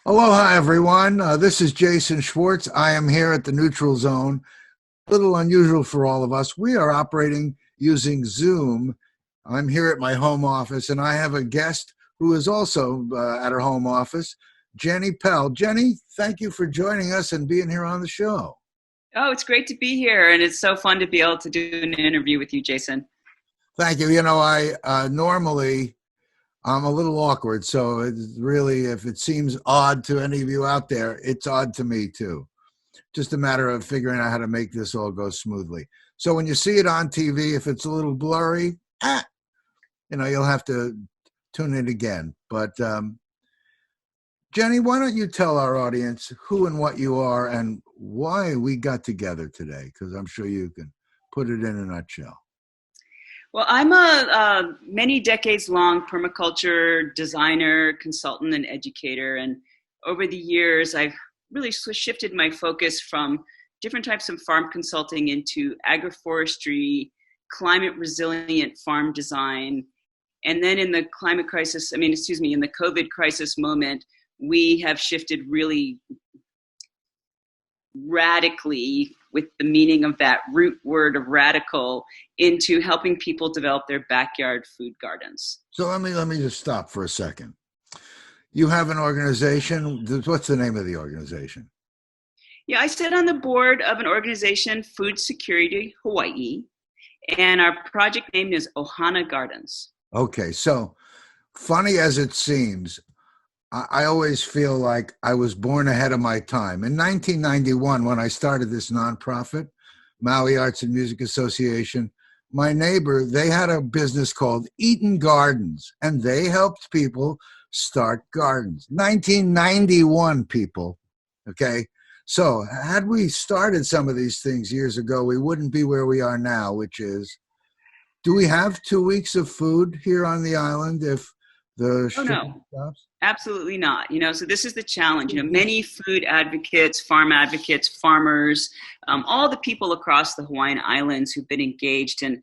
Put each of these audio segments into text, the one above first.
Aloha, everyone. This is Jason Schwartz. I am here at the Neutral Zone. A little unusual for all of us. We are operating using Zoom. I'm here at my home office, and I have a guest who is also at her home office, Jenny PELL. Jenny, thank you for joining us and being here on the show. Oh, it's great to be here, and it's so fun to be able to do an interview with you, Jason. Thank you. You know, I normally I'm a little awkward, so it's really, if it seems odd to any of you out there, it's odd to me too. Just a matter of figuring out how to make this all go smoothly. So when you see it on TV, if it's a little blurry, you'll have to tune in again. But Jenny, why don't you tell our audience who and what you are and why we got together today? Because I'm sure you can put it in a nutshell. Well, I'm a many decades long permaculture designer, consultant, and educator. And over the years, I've really shifted my focus from different types of farm consulting into agroforestry, climate resilient farm design. And then in the in the COVID crisis moment, we have shifted really radically, with the meaning of that root word of radical, into helping people develop their backyard food gardens. So let me just stop for a second. You have an organization. What's the name of the organization? Yeah, I sit on the board of an organization, Food Security Hawaii, and our project name is Ohana Gardens. Okay, so funny as it seems, I always feel like I was born ahead of my time. In 1991, when I started this nonprofit, Maui Arts and Music Association, my neighbor, they had a business called Eden Gardens, and they helped people start gardens. 1991, people, okay? So had we started some of these things years ago, we wouldn't be where we are now, which is, do we have 2 weeks of food here on the island if the no, absolutely not. So this is the challenge. Many food advocates, farmers, all the people across the Hawaiian Islands who've been engaged in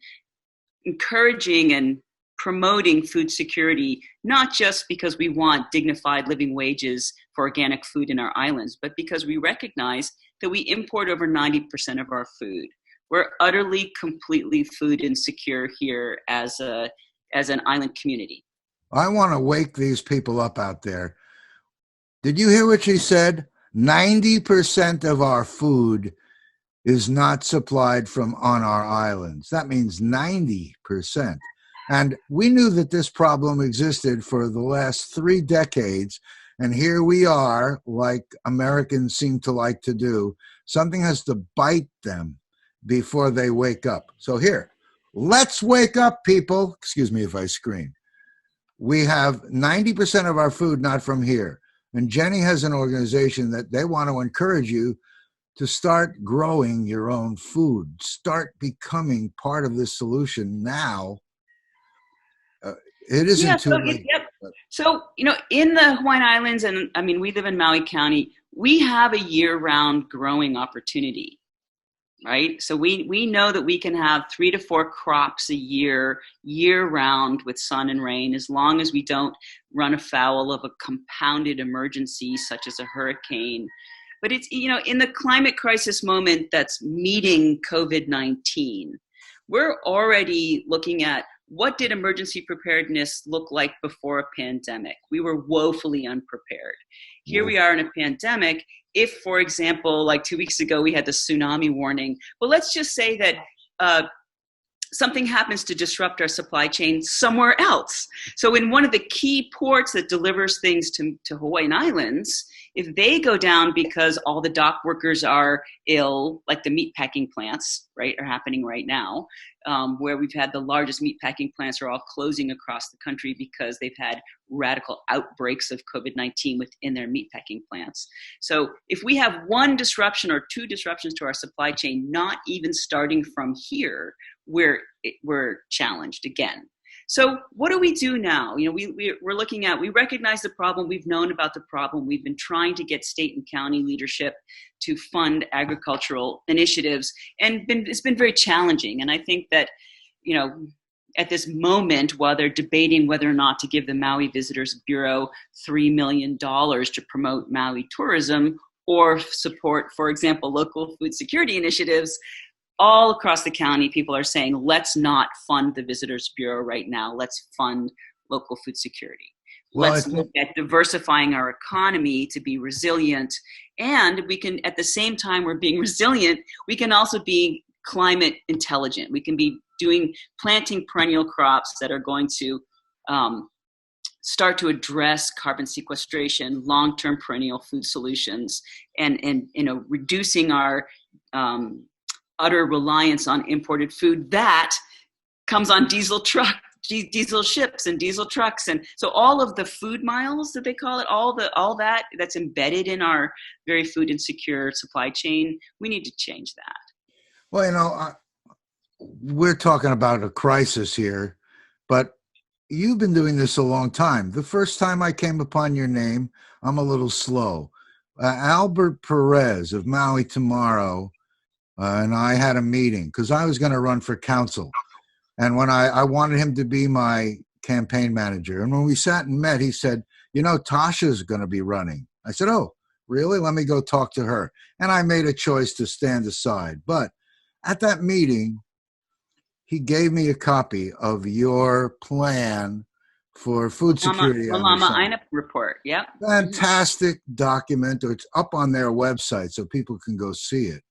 encouraging and promoting food security, not just because we want dignified living wages for organic food in our islands, but because we recognize that we import over 90% of our food. We're utterly, completely food insecure here as an island community. I want to wake these people up out there. Did you hear what she said? 90% of our food is not supplied from on our islands. That means 90%. And we knew that this problem existed for the last 3 decades. And here we are, like Americans seem to like to do. Something has to bite them before they wake up. So here, let's wake up, people. Excuse me if I scream. We have 90% of our food not from here. And Jenny has an organization that they want to encourage you to start growing your own food, start becoming part of this solution now. It isn't too late. Yep. So, in the Hawaiian Islands, and we live in Maui County, we have a year-round growing opportunity. Right? So we know that we can have 3 to 4 crops a year round with sun and rain, as long as we don't run afoul of a compounded emergency such as a hurricane. But it's, in the climate crisis moment that's meeting COVID-19, we're already looking at what did emergency preparedness look like before a pandemic? We were woefully unprepared. Here we are in a pandemic. If, for example, like 2 weeks ago, we had the tsunami warning, well, let's just say that something happens to disrupt our supply chain somewhere else. So in one of the key ports that delivers things to Hawaiian Islands, if they go down because all the dock workers are ill, like the meatpacking plants, right, are happening right now, where we've had the largest meatpacking plants are all closing across the country because they've had radical outbreaks of COVID-19 within their meatpacking plants. So if we have 1 disruption or 2 disruptions to our supply chain, not even starting from here, we're challenged again. So what do we do now? We're looking at, we recognize the problem. We've known about the problem. We've been trying to get state and county leadership to fund agricultural initiatives, and it's been very challenging. And I think that, at this moment, while they're debating whether or not to give the Maui Visitors Bureau $3 million to promote Maui tourism or support, for example, local food security initiatives, all across the county, people are saying, let's not fund the Visitors Bureau right now. Let's fund local food security. Well, Let's look at diversifying our economy to be resilient. And we can, at the same time we're being resilient, we can also be climate intelligent. We can be planting perennial crops that are going to start to address carbon sequestration, long-term perennial food solutions, and reducing our utter reliance on imported food that comes on diesel ships and diesel trucks. And so all of the food miles that they call it, all that's embedded in our very food insecure supply chain, we need to change that. Well, we're talking about a crisis here, but you've been doing this a long time. The first time I came upon your name, I'm a little slow. Albert Perez of Maui Tomorrow and I had a meeting because I was going to run for council. And when I wanted him to be my campaign manager, and when we sat and met, he said, Tasha's going to be running. I said, oh, really? Let me go talk to her. And I made a choice to stand aside. But at that meeting, he gave me a copy of your plan for food security. Malama Aina report, yep. Fantastic document. It's up on their website so people can go see it.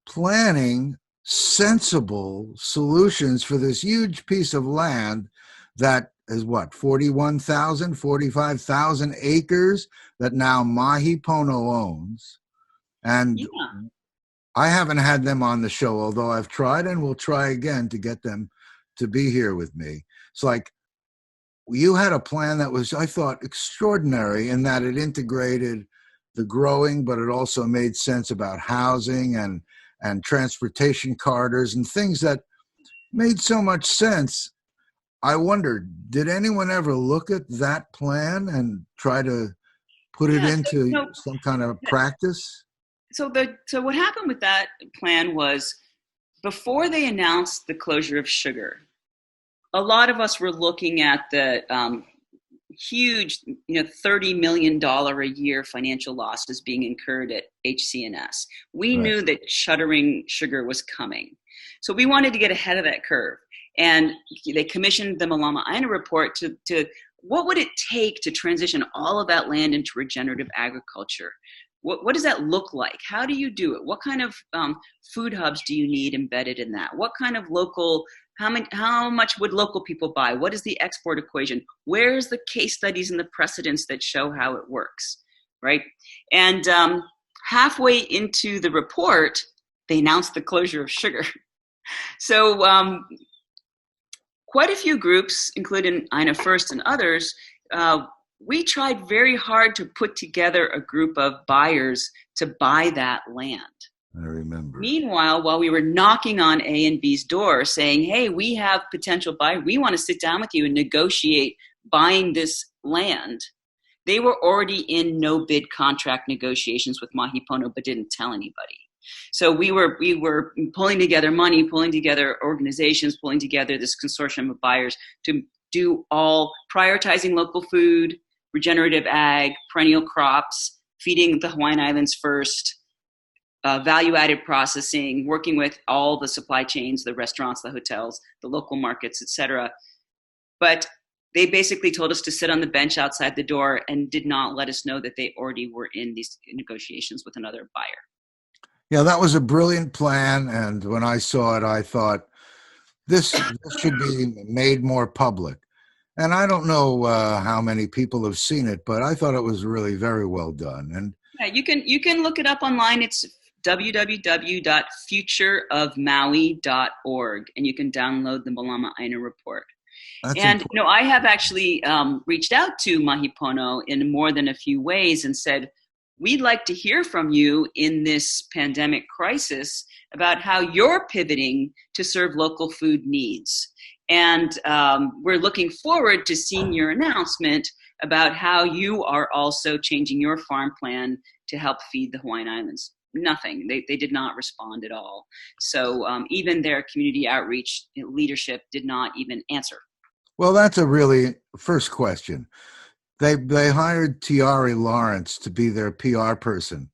Planning sensible solutions for this huge piece of land that is 45,000 acres that now Mahi Pono owns. And yeah. I haven't had them on the show, although I've tried and will try again to get them to be here with me. It's like you had a plan that was, I thought, extraordinary in that it integrated the growing, but it also made sense about housing and transportation corridors and things that made so much sense. I wondered, did anyone ever look at that plan and try to put it into some kind of practice? So what happened with that plan was, before they announced the closure of sugar, a lot of us were looking at the huge, $30 million a year financial losses being incurred at HC&S. We knew that shuttering sugar was coming. So we wanted to get ahead of that curve. And they commissioned the Malama Aina report to what would it take to transition all of that land into regenerative agriculture? What does that look like? How do you do it? What kind of food hubs do you need embedded in that? What kind of how much would local people buy? What is the export equation? Where's the case studies and the precedents that show how it works, right? And halfway into the report, they announced the closure of sugar. So quite a few groups, including Aina First and others, we tried very hard to put together a group of buyers to buy that land. I remember. Meanwhile, while we were knocking on A and B's door saying, hey, we have potential buyers, we want to sit down with you and negotiate buying this land, they were already in no bid contract negotiations with Mahi Pono, but didn't tell anybody. So we were pulling together money, pulling together organizations, pulling together this consortium of buyers to do all prioritizing local food, regenerative ag, perennial crops, feeding the Hawaiian Islands first, value-added processing, working with all the supply chains, the restaurants, the hotels, the local markets, etc. But they basically told us to sit on the bench outside the door and did not let us know that they already were in these negotiations with another buyer. Yeah, that was a brilliant plan. And when I saw it, I thought this should be made more public. And I don't know how many people have seen it, but I thought it was really very well done. And yeah, you can look it up online. It's www.futureofmaui.org, and you can download the Malama Aina report. That's important. I have actually reached out to Mahi Pono in more than a few ways and said, we'd like to hear from you in this pandemic crisis about how you're pivoting to serve local food needs. And we're looking forward to seeing your announcement about how you are also changing your farm plan to help feed the Hawaiian Islands. nothing. They did not respond at all. So even their community outreach leadership did not even answer. Well, that's a really first question. They hired Tiari Lawrence to be their PR person.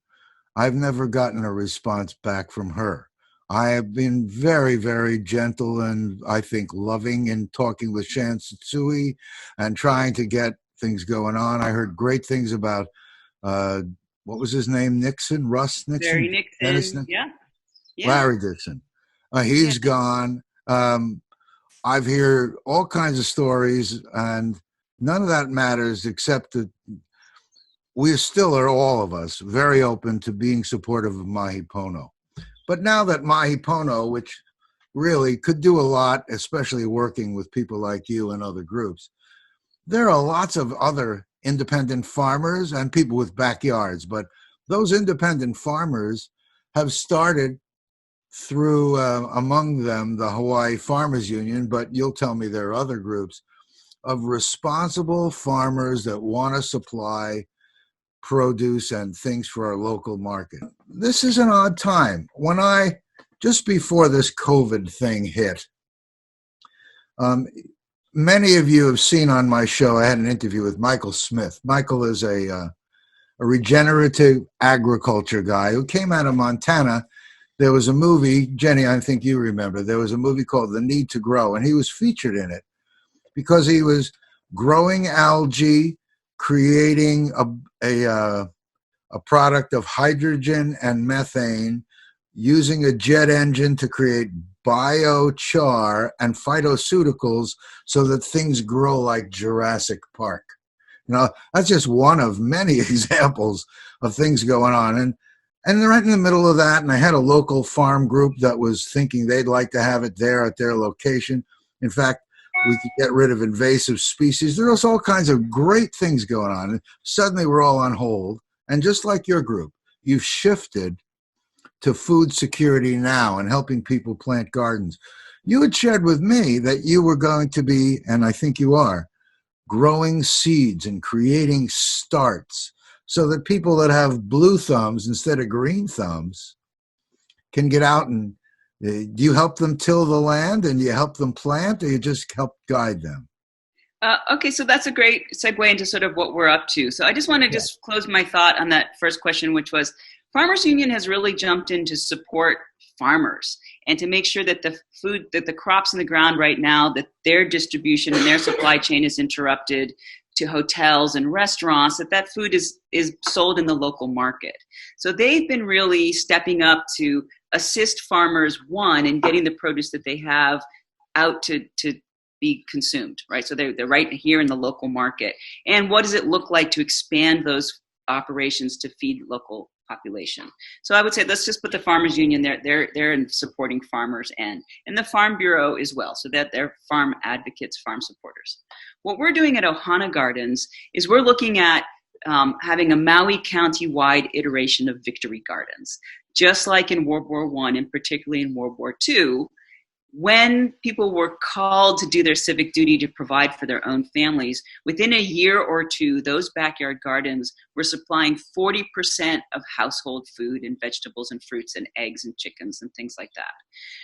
I've never gotten a response back from her. I have been very, very gentle and I think loving in talking with Shan Tsutsui and trying to get things going on. I heard great things about what was his name? Russ Nixon? Larry Nixon. Dennis Nixon? Yeah. Larry Dixon. He's gone. I've heard all kinds of stories, and none of that matters except that we still are, all of us, very open to being supportive of Mahi Pono. But now that Mahi Pono, which really could do a lot, especially working with people like you and other groups, there are lots of other independent farmers and people with backyards, but those independent farmers have started through, among them, the Hawaii Farmers Union, but you'll tell me there are other groups of responsible farmers that want to supply produce and things for our local market. This is an odd time. Just before this COVID thing hit, many of you have seen on my show, I had an interview with Michael Smith. Michael is a regenerative agriculture guy who came out of Montana. There was a movie, Jenny, I think you remember, there was a movie called The Need to Grow, and he was featured in it because he was growing algae, creating a product of hydrogen and methane, using a jet engine to create biochar and phytoceuticals so that things grow like Jurassic Park. That's just one of many examples of things going on. And right in the middle of that, and I had a local farm group that was thinking they'd like to have it there at their location. In fact, we could get rid of invasive species. There was all kinds of great things going on. And suddenly we're all on hold. And just like your group, you've shifted to food security now and helping people plant gardens. You had shared with me that you were going to be, and I think you are, growing seeds and creating starts so that people that have blue thumbs instead of green thumbs can get out and do you help them till the land and you help them plant, or you just help guide them? Okay, so that's a great segue into sort of what we're up to. So I just want to just close my thought on that first question, which was Farmers Union has really jumped in to support farmers and to make sure that the food, that the crops in the ground right now, that their distribution and their supply chain is interrupted to hotels and restaurants, that food is sold in the local market. So they've been really stepping up to assist farmers, one, in getting the produce that they have out to be consumed, right? So they're right here in the local market. And what does it look like to expand those operations to feed local population? So I would say let's just put the Farmers Union there. They're in supporting farmers and the Farm Bureau as well, so that they're farm advocates, farm supporters. What we're doing at Ohana Gardens is we're looking at having a Maui County-wide iteration of Victory Gardens. Just like in World War I, and particularly in World War II, when people were called to do their civic duty to provide for their own families, within a year or two, those backyard gardens were supplying 40% of household food and vegetables and fruits and eggs and chickens and things like that.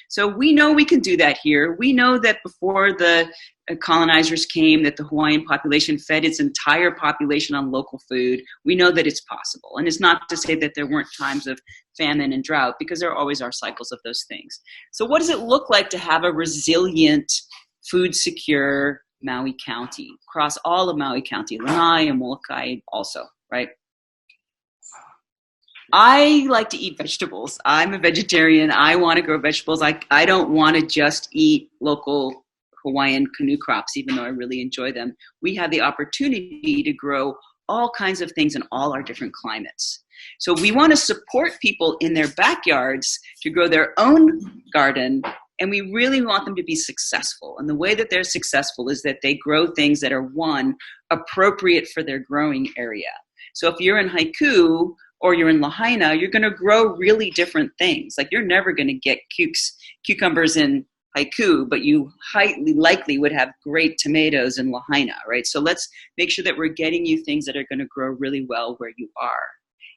So we know we can do that here. We know that before the colonizers came, that the Hawaiian population fed its entire population on local food. We know that it's possible. And it's not to say that there weren't times of famine and drought, because there always are cycles of those things. So what does it look like to have a resilient, food secure Maui County across all of Maui County, Lanai and Molokai also, right? I like to eat vegetables. I'm a vegetarian. I want to grow vegetables. I don't want to just eat local Hawaiian canoe crops, even though I really enjoy them. We have the opportunity to grow all kinds of things in all our different climates. So we want to support people in their backyards to grow their own garden, and we really want them to be successful. And the way that they're successful is that they grow things that are, one, appropriate for their growing area. So if you're in Haiku or you're in Lahaina, you're going to grow really different things. Like you're never going to get cucumbers in Haiku, but you highly likely would have great tomatoes in Lahaina, right? So let's make sure that we're getting you things that are going to grow really well where you are.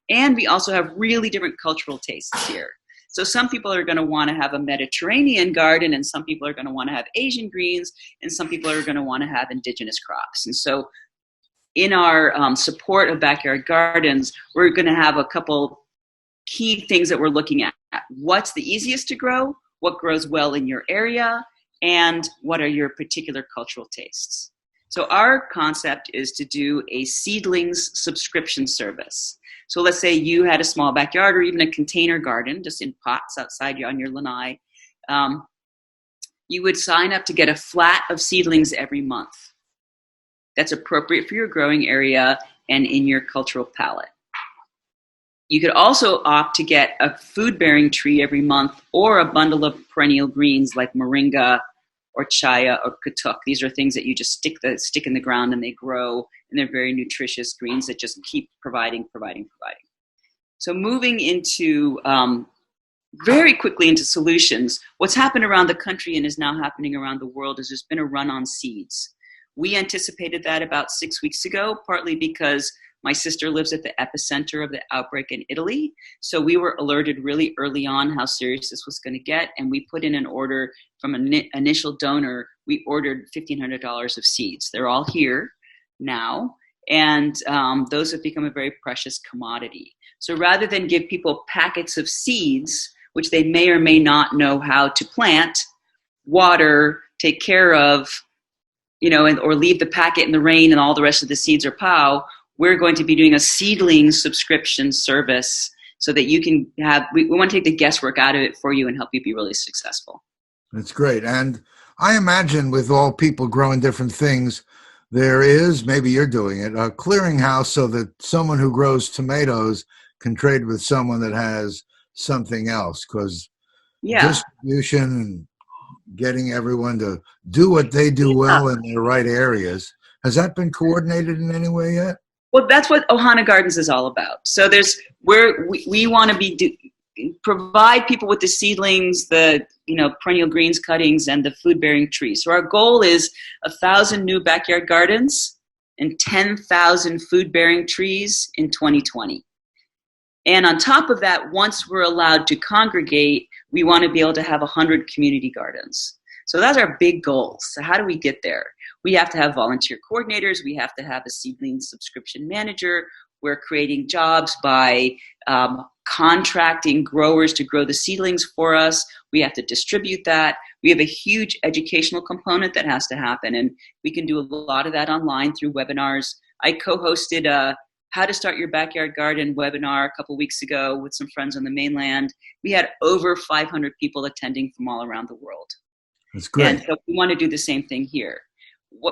And we also have really different cultural tastes here. So some people are going to want to have a Mediterranean garden, and some people are going to want to have Asian greens, and some people are going to want to have indigenous crops. And so in our support of backyard gardens, we're going to have a couple key things that we're looking at. What's the easiest to grow? What grows well in your area? And what are your particular cultural tastes? So our concept is to do a seedlings subscription service. So let's say you had a small backyard or even a container garden, just in pots outside on your lanai. You would sign up to get a flat of seedlings every month. That's appropriate for your growing area and in your cultural palette. You could also opt to get a food-bearing tree every month or a bundle of perennial greens like moringa or chaya or katuk. These are things that you just stick in the ground and they grow, and they're very nutritious greens that just keep providing. So moving into very quickly into solutions, what's happened around the country and is now happening around the world is there's been a run on seeds. We anticipated that about 6 weeks ago, partly because my sister lives at the epicenter of the outbreak in Italy. So we were alerted really early on how serious this was going to get. And we put in an order from an initial donor. We ordered $1,500 of seeds. They're all here now. And those have become a very precious commodity. So rather than give people packets of seeds, which they may or may not know how to plant, water, take care of, or leave the packet in the rain and all the rest of the seeds are POW, we're going to be doing a seedling subscription service so that you can we want to take the guesswork out of it for you and help you be really successful. That's great. And I imagine with all people growing different things, there is, maybe you're doing it, a clearinghouse so that someone who grows tomatoes can trade with someone that has something else, because distribution and getting everyone to do what they do well in the right areas. Has that been coordinated in any way yet? Well, that's what Ohana Gardens is all about. So we want to provide people with the seedlings, the perennial greens cuttings, and the food-bearing trees. So our goal is 1,000 new backyard gardens and 10,000 food-bearing trees in 2020. And on top of that, once we're allowed to congregate, we want to be able to have 100 community gardens. So that's our big goals. So how do we get there? We have to have volunteer coordinators. We have to have a seedling subscription manager. We're creating jobs by contracting growers to grow the seedlings for us. We have to distribute that. We have a huge educational component that has to happen, and we can do a lot of that online through webinars. I co-hosted a How to Start Your Backyard Garden webinar a couple weeks ago with some friends on the mainland. We had over 500 people attending from all around the world. That's great. And so we want to do the same thing here.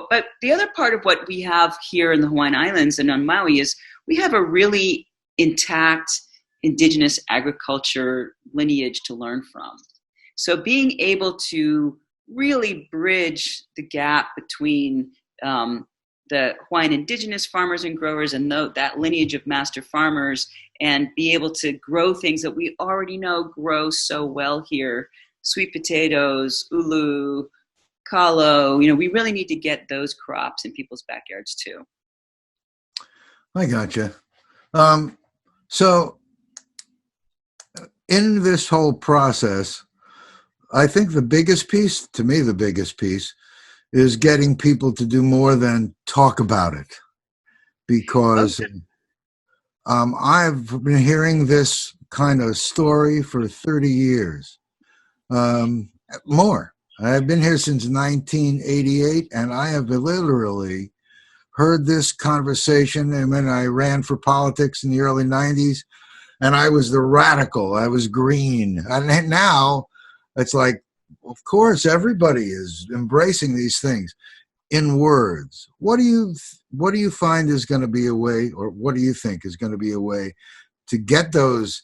But the other part of what we have here in the Hawaiian Islands and on Maui is we have a really intact indigenous agriculture lineage to learn from. So being able to really bridge the gap between the Hawaiian indigenous farmers and growers and that lineage of master farmers, and be able to grow things that we already know grow so well here, sweet potatoes, ulu, kalo, we really need to get those crops in people's backyards too. I gotcha. So in this whole process, I think the biggest piece is getting people to do more than talk about it, because I've been hearing this kind of story for 30 years, more. I've been here since 1988, and I have literally heard this conversation. And when I ran for politics in the early 90s, and I was the radical, I was green. And now it's like, of course, everybody is embracing these things in words. What do you find is going to be a way, or what do you think is going to be a way to get those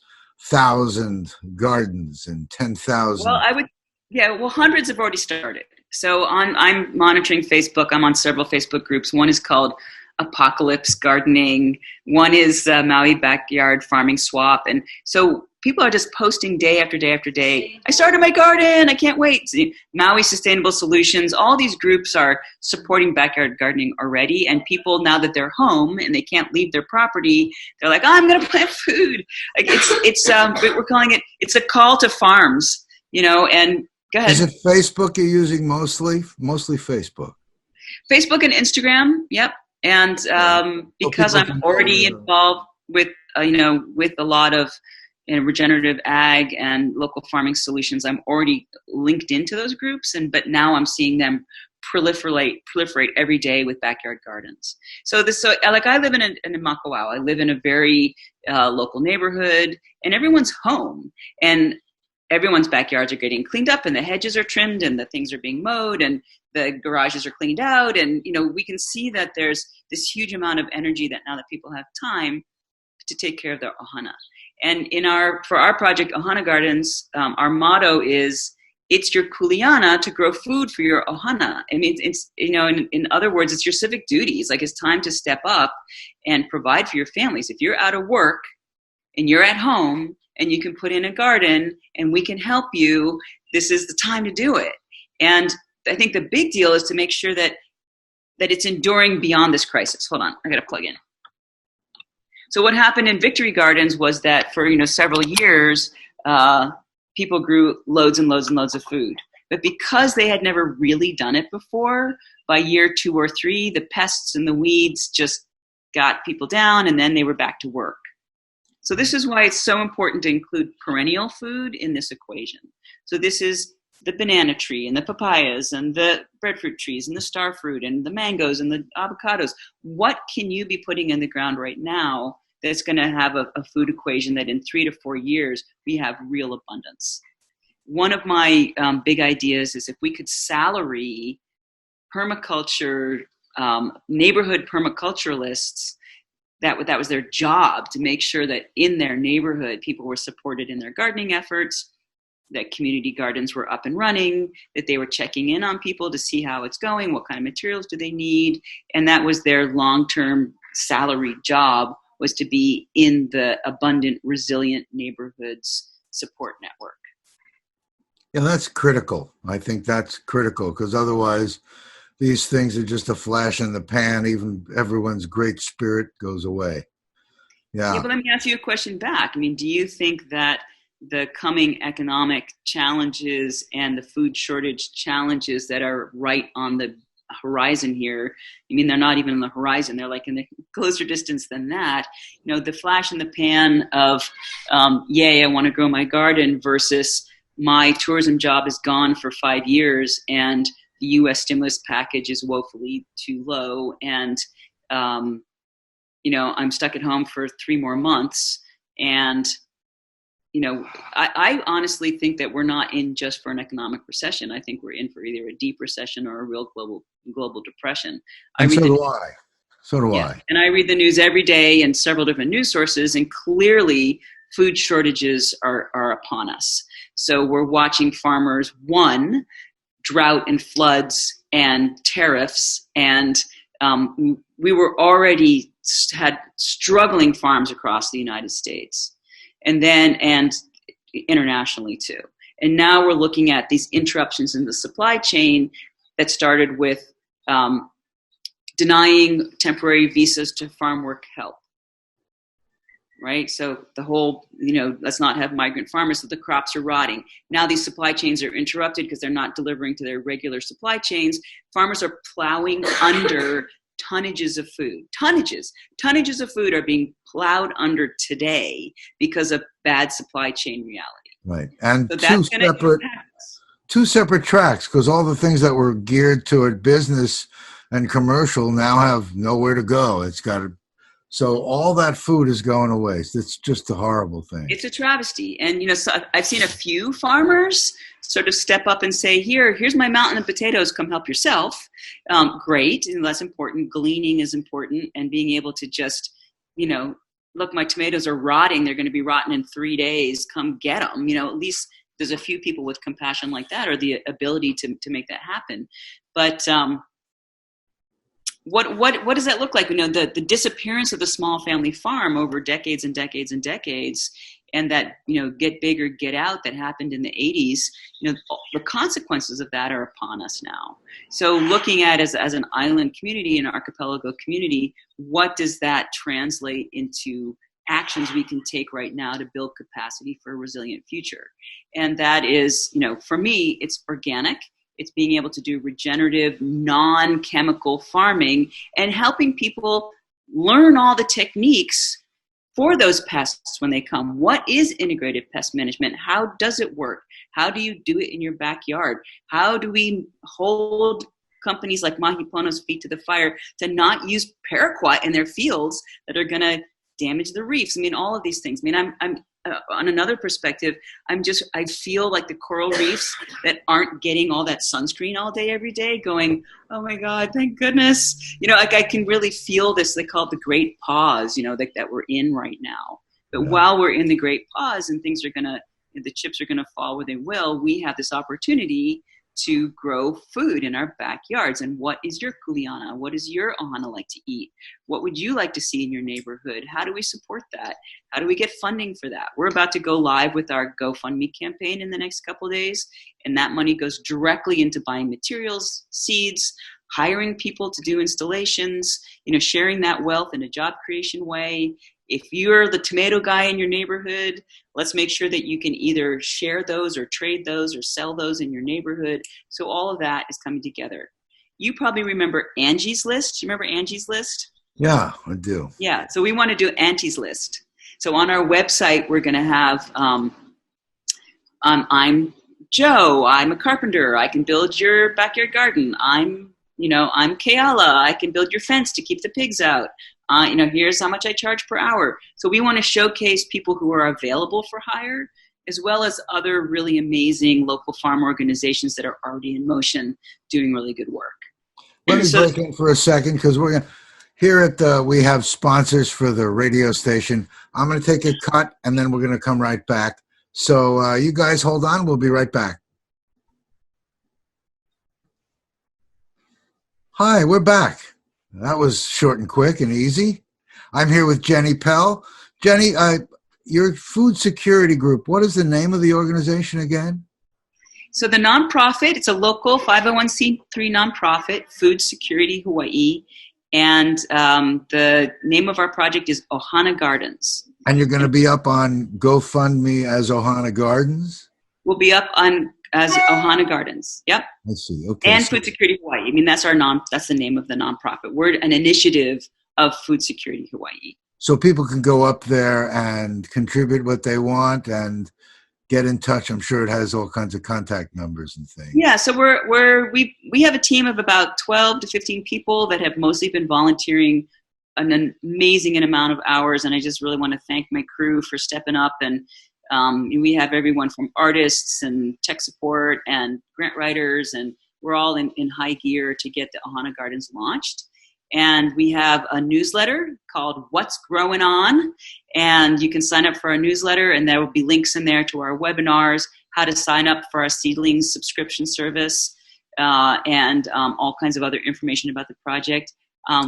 1,000 gardens and 10,000? Well, hundreds have already started. So I'm monitoring Facebook. I'm on several Facebook groups. One is called Apocalypse Gardening. One is Maui Backyard Farming Swap. And so people are just posting day after day after day. I started my garden. I can't wait. Maui Sustainable Solutions. All these groups are supporting backyard gardening already. And people, now that they're home and they can't leave their property, they're like, I'm going to plant food. Like we're calling it, it's a call to farms, and go ahead. Is it Facebook you're using mostly? Mostly Facebook. Facebook and Instagram. Yep. And because I'm already involved with, with a lot of regenerative ag and local farming solutions, I'm already linked into those groups. But now I'm seeing them proliferate every day with backyard gardens. So I live in Makawao. I live in a very local neighborhood, and everyone's home, and everyone's backyards are getting cleaned up, and the hedges are trimmed, and the things are being mowed, and the garages are cleaned out. And, we can see that there's this huge amount of energy that now that people have time to take care of their ohana. And for our project, Ohana Gardens, our motto is, it's your kuleana to grow food for your ohana. I mean, it's in other words, it's your civic duties. Like, it's time to step up and provide for your families. If you're out of work and you're at home and you can put in a garden and we can help you, this is the time to do it. And I think the big deal is to make sure that it's enduring beyond this crisis. Hold on, I got to plug in. So what happened in Victory Gardens was that for several years, people grew loads and loads and loads of food. But because they had never really done it before, by year 2 or 3, the pests and the weeds just got people down, and then they were back to work. So this is why it's so important to include perennial food in this equation. So this is the banana tree and the papayas and the breadfruit trees and the star fruit and the mangoes and the avocados. What can you be putting in the ground right now that's going to have a food equation that in 3 to 4 years we have real abundance? One of my big ideas is if we could salary permaculture, neighborhood permaculturalists, that was their job, to make sure that in their neighborhood people were supported in their gardening efforts, that community gardens were up and running, that they were checking in on people to see how it's going, what kind of materials do they need, and that was their long-term salary job, was to be in the abundant, resilient neighborhoods support network. Yeah, that's critical. I think that's critical, because otherwise these things are just a flash in the pan. Even everyone's great spirit goes away. Yeah. But let me ask you a question back. I mean, do you think that the coming economic challenges and the food shortage challenges that are right on the horizon here, I mean, they're not even on the horizon, they're like in the closer distance than that, the flash in the pan of, yay, I want to grow my garden, versus my tourism job is gone for 5 years and the U.S. stimulus package is woefully too low, and, I'm stuck at home for 3 more months. And I honestly think that we're not in just for an economic recession. I think we're in for either a deep recession or a real global depression. So do I. And I read the news every day in several different news sources, and clearly food shortages are upon us. So we're watching farmers, drought and floods and tariffs, and we were already had struggling farms across the United States. And internationally too. And now we're looking at these interruptions in the supply chain that started with denying temporary visas to farm work help, right? So the whole, let's not have migrant farmers, so the crops are rotting. Now these supply chains are interrupted because they're not delivering to their regular supply chains. Farmers are plowing under tonnages of food. Tonnages of food are being plowed under today because of bad supply chain reality. Right. And so two separate tracks, because all the things that were geared toward business and commercial now have nowhere to go. So all that food is going away. It's just a horrible thing. It's a travesty. And, so I've seen a few farmers sort of step up and say, here's my mountain of potatoes, come help yourself. Great. And that's important. Gleaning is important. And being able to just, look, my tomatoes are rotting. They're going to be rotten in 3 days. Come get them. At least there's a few people with compassion like that, or the ability to make that happen. But what does that look like? The disappearance of the small family farm over decades and decades and decades, and that, get big or get out that happened in the 80s, the consequences of that are upon us now. So looking at as an island community, an archipelago community, what does that translate into actions we can take right now to build capacity for a resilient future? And that is, for me, it's organic. It's being able to do regenerative, non-chemical farming and helping people learn all the techniques for those pests when they come. What is integrated pest management? How does it work? How do you do it in your backyard? How do we hold companies like Mahi Pono's feet to the fire to not use paraquat in their fields that are going to damage the reefs? All of these things. I'm on another perspective, I feel like the coral reefs that aren't getting all that sunscreen all day, every day, going, oh my God, thank goodness. I can really feel this, they call it the great pause, that we're in right now. But while we're in the great pause and things are the chips are gonna fall where they will, we have this opportunity to grow food in our backyards. And what is your kuleana? What does your ohana like to eat? What would you like to see in your neighborhood? How do we support that? How do we get funding for that? We're about to go live with our GoFundMe campaign in the next couple of days, and that money goes directly into buying materials, seeds, hiring people to do installations, sharing that wealth in a job creation way. If you're the tomato guy in your neighborhood, let's make sure that you can either share those or trade those or sell those in your neighborhood. So all of that is coming together. You probably remember Angie's List. You remember Angie's List? Yeah, I do. Yeah, so we want to do Angie's List. So on our website, we're going to have, I'm Joe, I'm a carpenter, I can build your backyard garden. I'm Keala, I can build your fence to keep the pigs out. Here's how much I charge per hour. So we want to showcase people who are available for hire, as well as other really amazing local farm organizations that are already in motion doing really good work. Let me break in for a second, because we're going to, here at we have sponsors for the radio station. I'm going to take a cut, and then we're going to come right back. So you guys hold on. We'll be right back. Hi, we're back. That was short and quick and easy. I'm here with Jenny PELL. Jenny, your food security group, what is the name of the organization again? So the nonprofit, it's a local 501c3 nonprofit, Food Security Hawaii. And the name of our project is Ohana Gardens. And you're going to be up on GoFundMe as Ohana Gardens? We'll be up on as Ohana Gardens. Yep. I see. Okay. And Food Security Hawaii. That's that's the name of the nonprofit. We're an initiative of Food Security Hawaii. So people can go up there and contribute what they want and get in touch. I'm sure it has all kinds of contact numbers and things. Yeah, so we have a team of about 12 to 15 people that have mostly been volunteering an amazing amount of hours, and I just really want to thank my crew for stepping up. And we have everyone from artists and tech support and grant writers, and we're all in high gear to get the Ohana Gardens launched. And we have a newsletter called What's Growing On, and you can sign up for our newsletter, and there will be links in there to our webinars, how to sign up for our seedlings subscription service, and all kinds of other information about the project.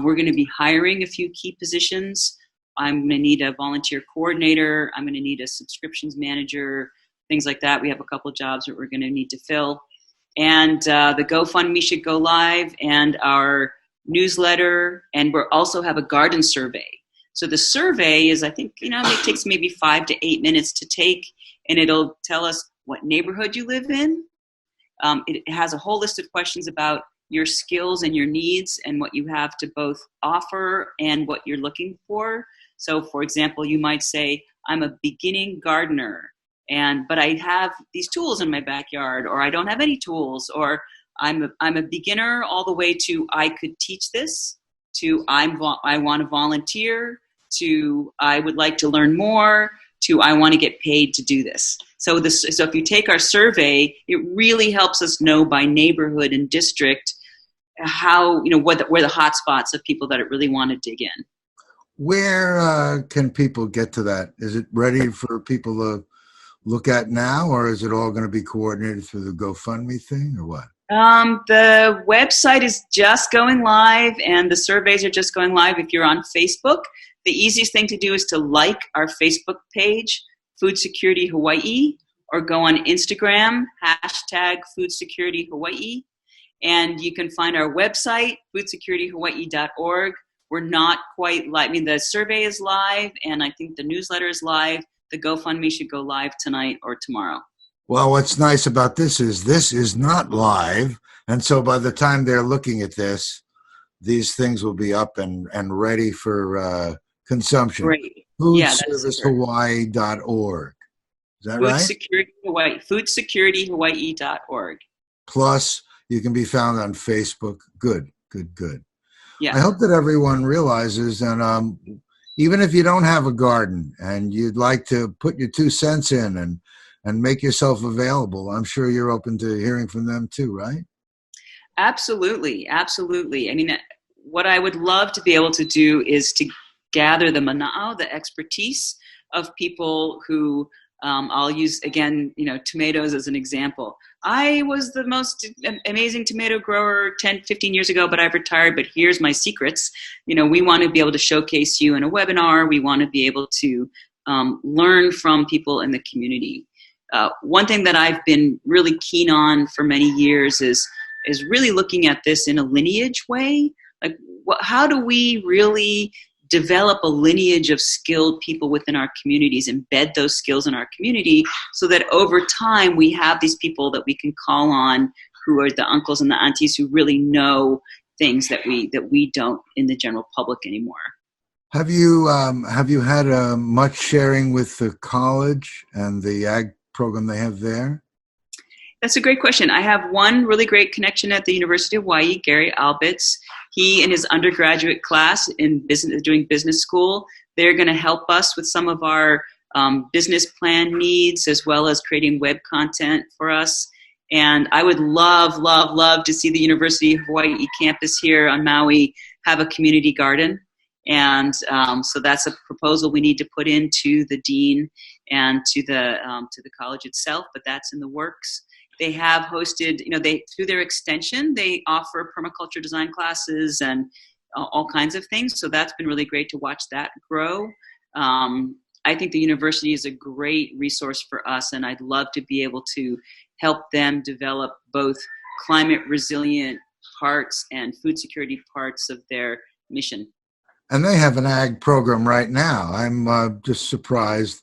We're going to be hiring a few key positions. I'm going to need a volunteer coordinator. I'm going to need a subscriptions manager, things like that. We have a couple of jobs that we're going to need to fill. And the GoFundMe should go live, and our newsletter, and we also have a garden survey. So the survey is, I think, it takes maybe 5 to 8 minutes to take, and it'll tell us what neighborhood you live in. It has a whole list of questions about your skills and your needs and what you have to both offer and what you're looking for. So, for example, you might say, I'm a beginning gardener, but I have these tools in my backyard, or I don't have any tools, or I'm a beginner all the way to I could teach this, to I want to volunteer, to I would like to learn more, to I want to get paid to do this. So if you take our survey, it really helps us know by neighborhood and district how, where the hot spots of people that really want to dig in. Where can people get to that? Is it ready for people to look at now, or is it all going to be coordinated through the GoFundMe thing, or what? The website is just going live, and the surveys are just going live. If you're on Facebook, the easiest thing to do is to like our Facebook page, Food Security Hawaii, or go on Instagram, hashtag Food Security Hawaii. And you can find our website, foodsecurityhawaii.org. We're not quite live. I mean, the survey is live, and I think the newsletter is live. The GoFundMe should go live tonight or tomorrow. Well, what's nice about this is not live. And so by the time they're looking at this, these things will be up and ready for consumption. Great. Foodservicehawaii.org. Is that right? Security Hawaii, foodsecurityhawaii.org. Plus, you can be found on Facebook. Good. Yeah. I hope that everyone realizes, and even if you don't have a garden and you'd like to put your 2 cents in and make yourself available, I'm sure you're open to hearing from them too, right? Absolutely. I mean, what I would love to be able to do is to gather the mana'o, the expertise of people who, I'll use, again, tomatoes as an example. I was the most amazing tomato grower 10, 15 years ago, but I've retired, but here's my secrets. We want to be able to showcase you in a webinar. We want to be able to learn from people in the community. One thing that I've been really keen on for many years is really looking at this in a lineage way. Like, how do we really develop a lineage of skilled people within our communities, embed those skills in our community so that over time we have these people that we can call on who are the uncles and the aunties who really know things that we don't in the general public anymore. Have you had much sharing with the college and the ag program they have there? That's a great question. I have one really great connection at the University of Hawaii, Gary Albitz. He and his undergraduate class in business, doing business school, they're going to help us with some of our business plan needs as well as creating web content for us. And I would love to see the University of Hawaii campus here on Maui have a community garden. And so that's a proposal we need to put into the dean and to the college itself, but that's in the works. They have hosted, through their extension, they offer permaculture design classes and all kinds of things. So that's been really great to watch that grow. I think the university is a great resource for us, and I'd love to be able to help them develop both climate resilient parts and food security parts of their mission. And they have an ag program right now. I'm just surprised.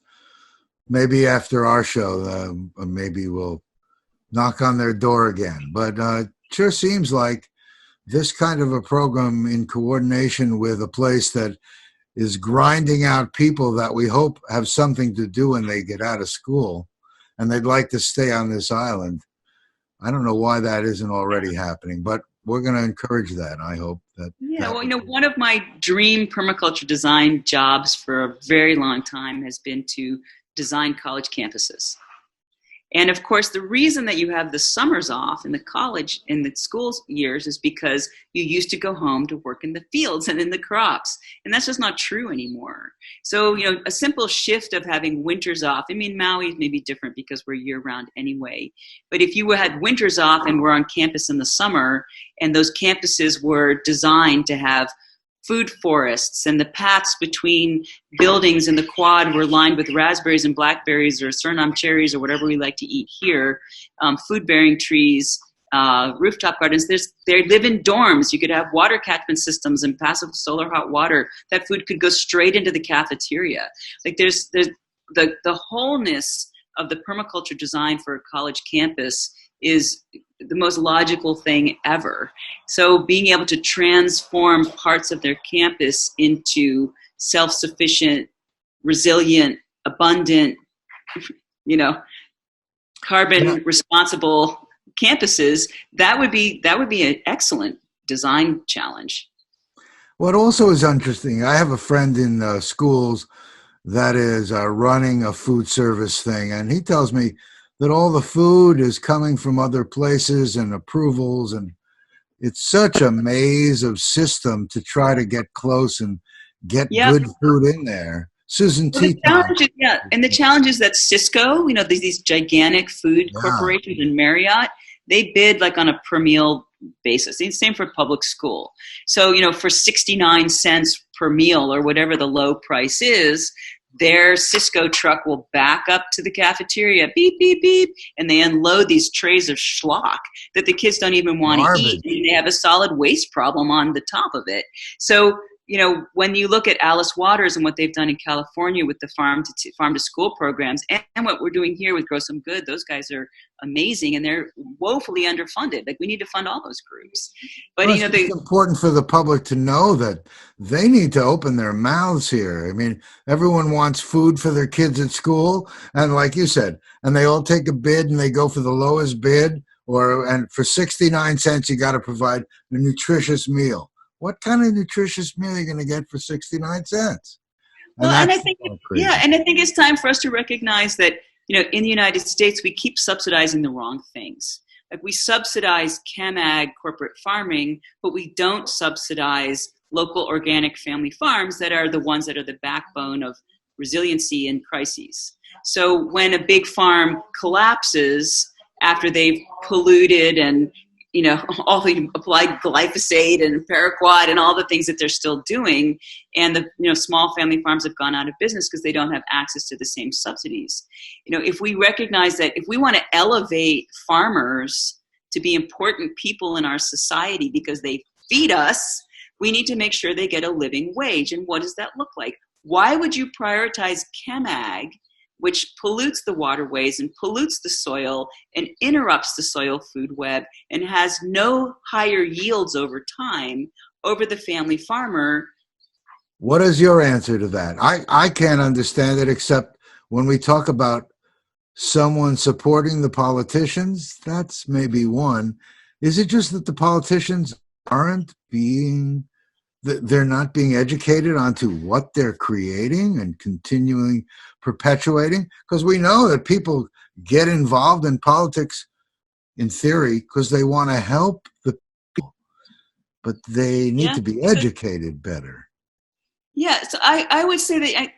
Maybe after our show, maybe we'll knock on their door again. But it sure seems like this kind of a program in coordination with a place that is grinding out people that we hope have something to do when they get out of school and they'd like to stay on this island. I don't know why that isn't already happening, but we're going to encourage that. I hope that. Yeah, well, one of my dream permaculture design jobs for a very long time has been to design college campuses. And of course, the reason that you have the summers off in the college, in the school years, is because you used to go home to work in the fields and in the crops. And that's just not true anymore. So, a simple shift of having winters off. I mean, Maui may be different because we're year round anyway. But if you had winters off and were on campus in the summer, and those campuses were designed to have food forests, and the paths between buildings in the quad were lined with raspberries and blackberries or Suriname cherries or whatever we like to eat here, food-bearing trees, rooftop gardens. They live in dorms. You could have water catchment systems and passive solar hot water. That food could go straight into the cafeteria. Like there's the wholeness of the permaculture design for a college campus is the most logical thing ever. So being able to transform parts of their campus into self-sufficient, resilient, abundant, carbon responsible campuses, that would be an excellent design challenge. What also is interesting, I have a friend in schools that is running a food service thing, and he tells me that all the food is coming from other places and approvals, and it's such a maze of system to try to get close and get good food in there. Susan T. And the challenge is that Cisco, these gigantic food corporations and Marriott, they bid like on a per meal basis. Same for public school. So, for 69 cents per meal or whatever the low price is, their Cisco truck will back up to the cafeteria, beep, beep, beep, and they unload these trays of schlock that the kids don't even want to eat. And they have a solid waste problem on the top of it. So, you know, when you look at Alice Waters and what they've done in California with the farm to school programs, and what we're doing here with Grow Some Good, those guys are amazing, and they're woefully underfunded. Like, we need to fund all those groups. But well, it's important for the public to know that they need to open their mouths here. I mean, everyone wants food for their kids at school, and like you said, and they all take a bid and they go for the lowest bid, and for 69 cents you got to provide a nutritious meal. What kind of nutritious meal are you going to get for 69 cents? And I think it's time for us to recognize that, you know, in the United States, we keep subsidizing the wrong things. Like, we subsidize chem-ag corporate farming, but we don't subsidize local organic family farms that are the ones that are the backbone of resiliency in crises. So when a big farm collapses after they've polluted and, you know, all the applied glyphosate and paraquat and all the things that they're still doing, and the, you know, small family farms have gone out of business because they don't have access to the same subsidies. You know, if we recognize that if we want to elevate farmers to be important people in our society because they feed us, we need to make sure they get a living wage. And what does that look like? Why would you prioritize chem-ag, which pollutes the waterways and pollutes the soil and interrupts the soil food web and has no higher yields over time, over the family farmer? What is your answer to that? I can't understand it, except when we talk about someone supporting the politicians, that's maybe one. Is it just that the politicians they're not being educated onto what they're creating and continuing perpetuating? Because we know that people get involved in politics in theory because they want to help the people, but they need to be educated better. Yeah, so I would say that,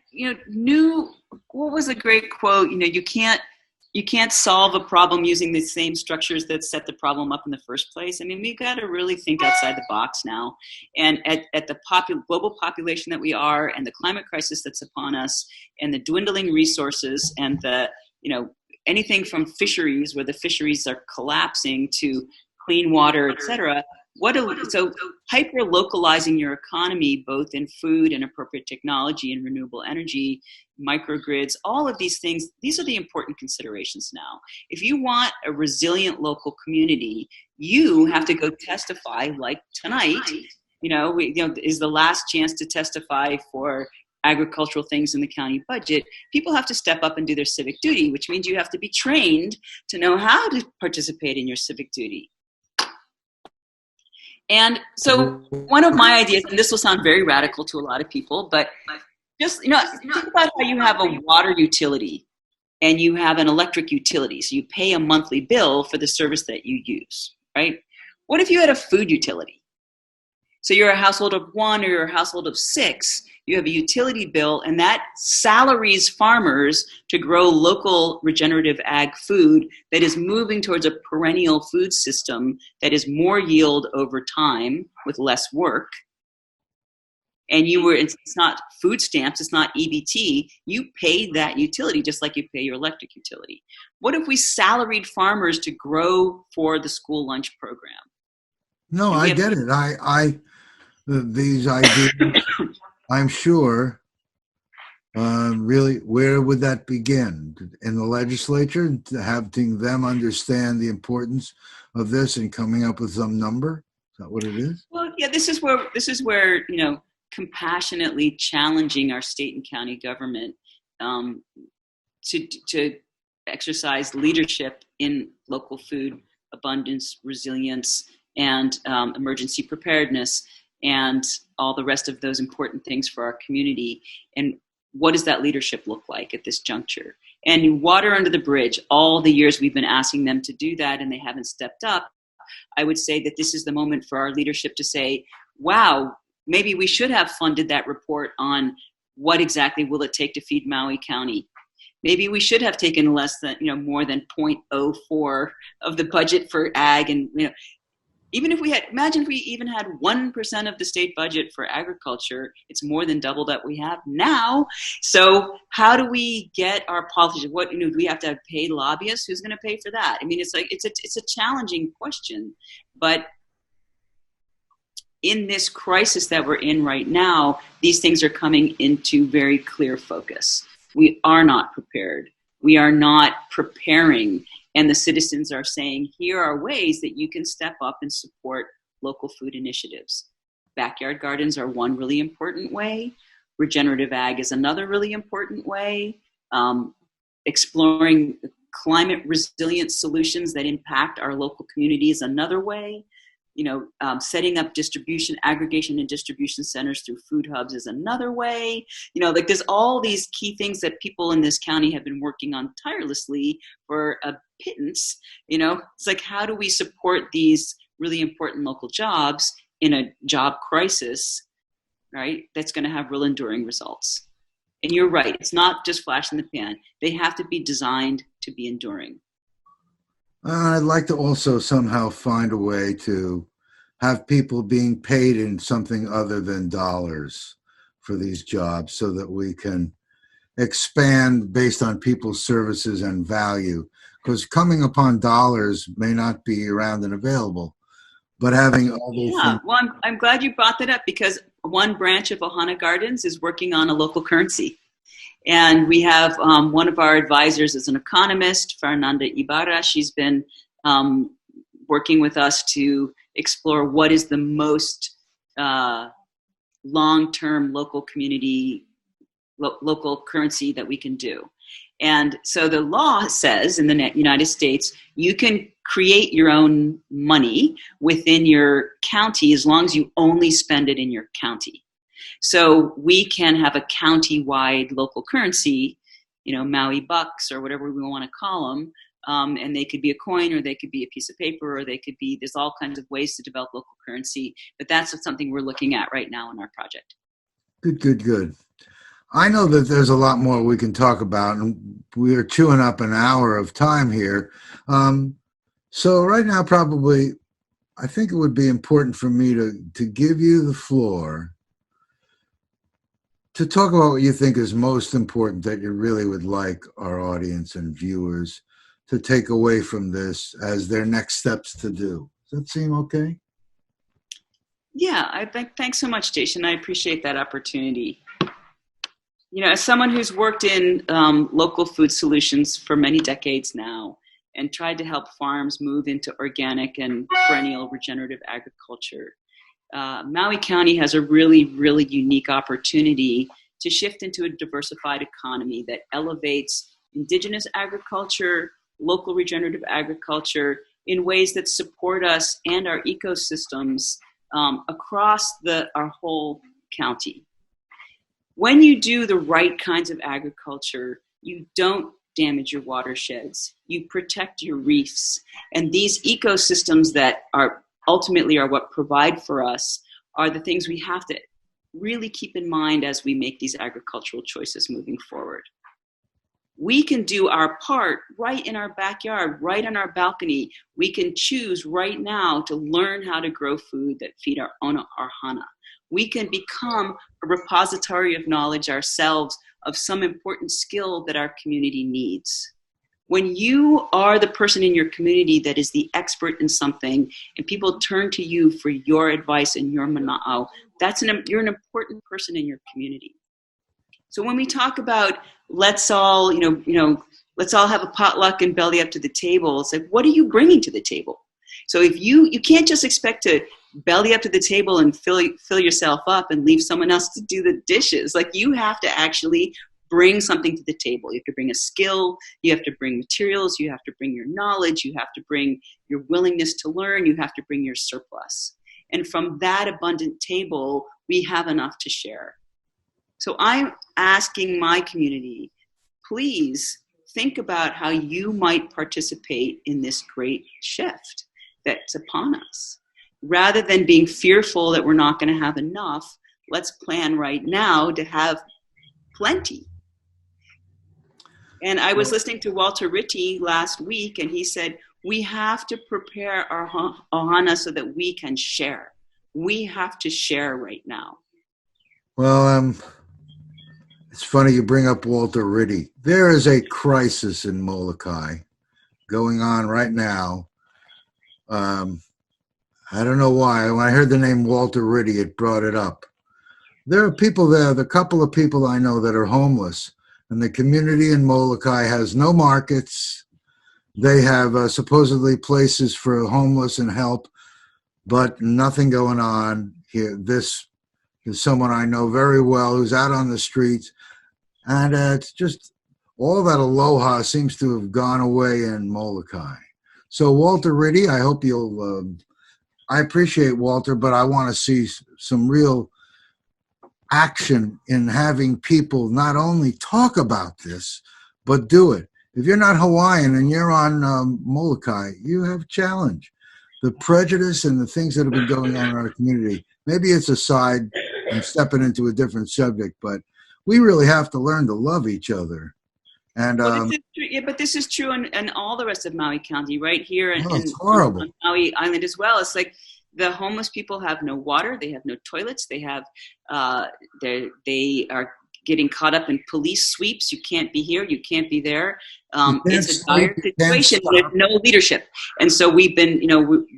what was a great quote? You know, you can't solve a problem using the same structures that set the problem up in the first place. I mean, we've got to really think outside the box now. And at the global population that we are, and the climate crisis that's upon us, and the dwindling resources, and the, you know, anything from fisheries, where the fisheries are collapsing, to clean water, et cetera. So hyper-localizing your economy, both in food and appropriate technology and renewable energy, microgrids, all of these things, these are the important considerations now. If you want a resilient local community, you have to go testify, like tonight, is the last chance to testify for agricultural things in the county budget. People have to step up and do their civic duty, which means you have to be trained to know how to participate in your civic duty. And so one of my ideas, and this will sound very radical to a lot of people, but just, think about how you have a water utility and you have an electric utility. So you pay a monthly bill for the service that you use, right? What if you had a food utility? So you're a household of one or you're a household of six, you have a utility bill, and that salaries farmers to grow local regenerative ag food that is moving towards a perennial food system that is more yield over time with less work. And it's not food stamps, it's not EBT. You paid that utility just like you pay your electric utility. What if we salaried farmers to grow for the school lunch program? No, I get it. These ideas, I'm sure, really, where would that begin? In the legislature, having them understand the importance of this and coming up with some number? Is that what it is? Well, yeah, this is where compassionately challenging our state and county government to exercise leadership in local food abundance, resilience, and emergency preparedness, and all the rest of those important things for our community. And what does that leadership look like at this juncture? And water under the bridge, all the years we've been asking them to do that and they haven't stepped up. I would say that this is the moment for our leadership to say, wow, maybe we should have funded that report on what exactly will it take to feed Maui County. Maybe we should have taken more than 0.04 of the budget for ag, and Even if we had, imagine if we even had 1% of the state budget for agriculture, it's more than double that we have now. So how do we get our politicians, what, do we have to have paid lobbyists? Who's going to pay for that? I mean, it's like, it's a challenging question, but in this crisis that we're in right now, these things are coming into very clear focus. We are not prepared. We are not preparing. And the citizens are saying, here are ways that you can step up and support local food initiatives. Backyard gardens are one really important way. Regenerative ag is another really important way. Exploring climate resilient solutions that impact our local community is another way. Setting up aggregation and distribution centers through food hubs is another way. Like there's all these key things that people in this county have been working on tirelessly for a pittance. It's like, how do we support these really important local jobs in a job crisis, right? That's going to have real enduring results. And you're right. It's not just flash in the pan. They have to be designed to be enduring. I'd like to also somehow find a way to have people being paid in something other than dollars for these jobs so that we can expand based on people's services and value. Because coming upon dollars may not be around and available, but having other things. Well, I'm glad you brought that up, because one branch of Ohana Gardens is working on a local currency. And we have one of our advisors is an economist, Fernanda Ibarra. She's been working with us to explore what is the most long-term local community, local currency that we can do. And so the law says in the United States, you can create your own money within your county as long as you only spend it in your county. So we can have a county-wide local currency, Maui bucks or whatever we want to call them, and they could be a coin or they could be a piece of paper or they could be, there's all kinds of ways to develop local currency, but that's something we're looking at right now in our project. Good. I know that there's a lot more we can talk about, and we are chewing up an hour of time here. So right now, probably, I think it would be important for me to give you the floor to talk about what you think is most important that you really would like our audience and viewers to take away from this as their next steps to do. Does that seem okay? Yeah, thanks so much, Jason. I appreciate that opportunity. As someone who's worked in local food solutions for many decades now and tried to help farms move into organic and perennial regenerative agriculture, Maui County has a really, really unique opportunity to shift into a diversified economy that elevates indigenous agriculture, local regenerative agriculture in ways that support us and our ecosystems across our whole county. When you do the right kinds of agriculture, you don't damage your watersheds, you protect your reefs, and these ecosystems that are ultimately are what provide for us are the things we have to really keep in mind as we make these agricultural choices moving forward. We can do our part right in our backyard, right on our balcony. We can choose right now to learn how to grow food that feed our Hana. We can become a repository of knowledge ourselves of some important skill that our community needs. When you are the person in your community that is the expert in something and people turn to you for your advice and your mana'au, you're an important person in your community. So when we talk about let's all have a potluck and belly up to the table, it's like, what are you bringing to the table? So if you can't just expect to belly up to the table and fill yourself up and leave someone else to do the dishes. Like, you have to actually bring something to the table. You have to bring a skill, you have to bring materials, you have to bring your knowledge, you have to bring your willingness to learn, you have to bring your surplus. And from that abundant table, we have enough to share. So I'm asking my community, please think about how you might participate in this great shift that's upon us. Rather than being fearful that we're not going to have enough, let's plan right now to have plenty. And I was listening to Walter Ritchie last week, and he said, We have to prepare our ohana so that we can share. We have to share right now. Well, it's funny you bring up Walter Riddy. There is a crisis in Molokai going on right now. I don't know why. When I heard the name Walter Riddy, it brought it up. There are people there, the couple of people I know that are homeless, and the community in Molokai has no markets. They have supposedly places for homeless and help, but nothing going on here. This is someone I know very well who's out on the streets, and it's just all that aloha seems to have gone away in Molokai. So Walter Riddy, I hope you'll, I appreciate Walter, but I want to see some real action in having people not only talk about this, but do it. If you're not Hawaiian and you're on Molokai, you have a challenge. The prejudice and the things that have been going on in our community, maybe it's a side and stepping into a different subject, but we really have to learn to love each other. And well, this is true, yeah, but this is true in all the rest of Maui County, right here in horrible. On Maui Island as well. It's like the homeless people have no water, they have no toilets, they have they are getting caught up in police sweeps. You can't be here, you can't be there. It's a dire situation. There's no leadership, and so we've been,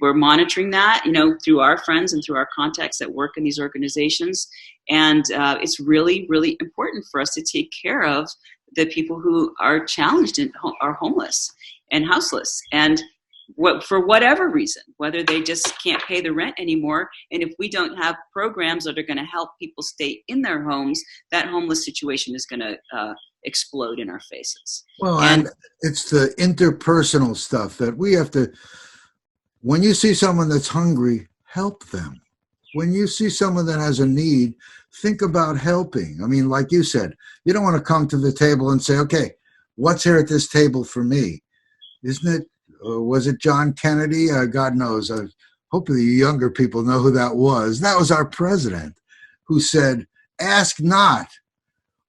we're monitoring that, through our friends and through our contacts that work in these organizations, and it's really, really important for us to take care of the people who are challenged and are homeless and houseless, and for whatever reason, whether they just can't pay the rent anymore. And if we don't have programs that are going to help people stay in their homes, that homeless situation is going to explode in our faces. Well, and it's the interpersonal stuff that we have to, when you see someone that's hungry, help them. When you see someone that has a need, think about helping. I mean, like you said, you don't want to come to the table and say, okay, what's here at this table for me? Isn't it, was it John Kennedy? God knows. Hopefully you younger people know who that was. That was our president who said, ask not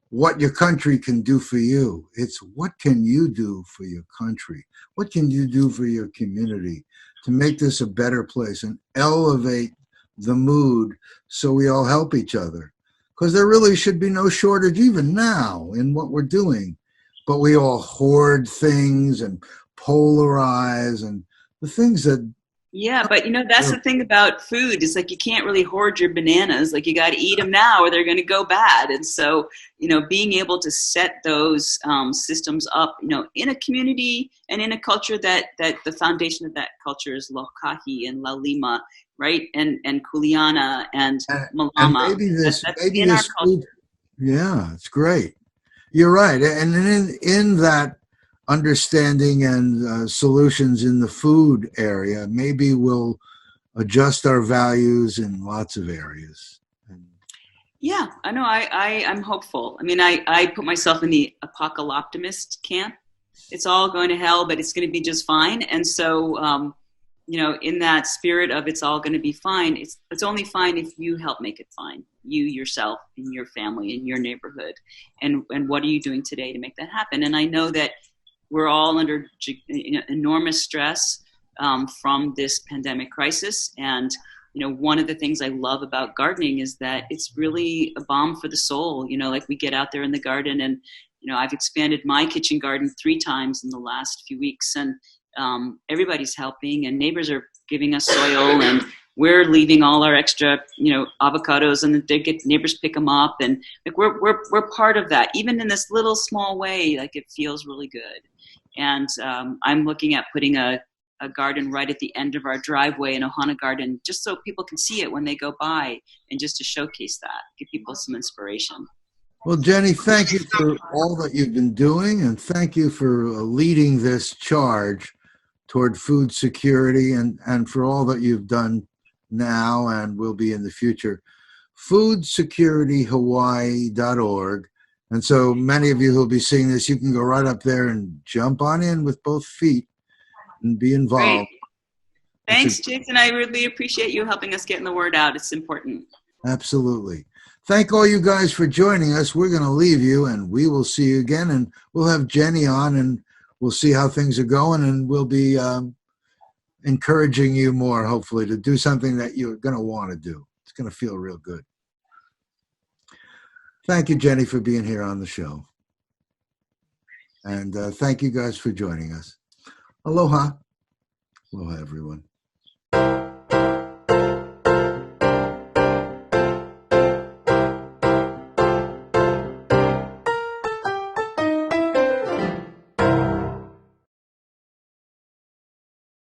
what your country can do for you. It's what can you do for your country? What can you do for your community to make this a better place and elevate the mood so we all help each other? Because there really should be no shortage even now in what we're doing. But we all hoard things and polarize and the things that... Yeah, but that's the thing about food. It's like you can't really hoard your bananas. Like you got to eat them now or they're going to go bad. And so, being able to set those systems up, in a community and in a culture that the foundation of that culture is Lokahi and Lalima, right? And Kuleana and Malama. And maybe this food, yeah, it's great. You're right. And in that understanding and solutions in the food area, maybe we'll adjust our values in lots of areas. Yeah, I know. I'm hopeful. I mean, I put myself in the apocalyptimist camp. It's all going to hell, but it's going to be just fine. And so, in that spirit of it's all going to be fine, it's only fine if you help make it fine. You yourself, in your family, in your neighborhood. And what are you doing today to make that happen? And I know that we're all under enormous stress from this pandemic crisis. And, one of the things I love about gardening is that it's really a balm for the soul. Like we get out there in the garden and, I've expanded my kitchen garden 3 times in the last few weeks. And everybody's helping and neighbors are giving us soil and we're leaving all our extra, avocados and neighbors pick them up. And like we're part of that, even in this little small way, like it feels really good. And I'm looking at putting a garden right at the end of our driveway, an Ohana Garden, just so people can see it when they go by and just to showcase that, give people some inspiration. Well, Jenny, thank you for all that you've been doing, and thank you for leading this charge toward food security and for all that you've done now and will be in the future. Foodsecurityhawaii.org. And so many of you who will be seeing this, you can go right up there and jump on in with both feet and be involved. Great. Thanks, Jason. I really appreciate you helping us getting the word out. It's important. Absolutely. Thank all you guys for joining us. We're going to leave you, and we will see you again, and we'll have Jenny on, and we'll see how things are going, and we'll be encouraging you more, hopefully, to do something that you're going to want to do. It's going to feel real good. Thank you, Jenny, for being here on the show. And thank you guys for joining us. Aloha. Aloha, everyone.